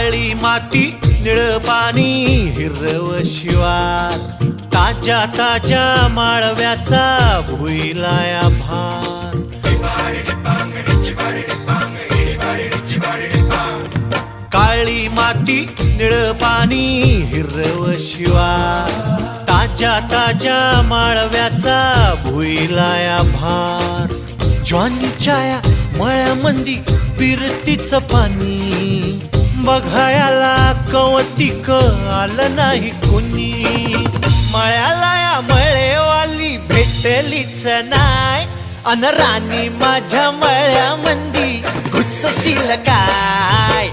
काळी माती निळ पाणी हिरव शिवार, ताज्या ताज्या माळव्याचा भुईलाया भार. काळी माती निळ पाणी हिरव शिवार, ताज्या ताज्या माळव्याचा भुईलाया भार. ज्वानीच्या या मळ्यामंदी फिरतीचं पाणी, बघायला कवतिक आलं नाही कुणी. मळ्याला या मळेवाली भेटलीच नाय, अन राणी माझ्या मळ्यामंदी घुसशील काय.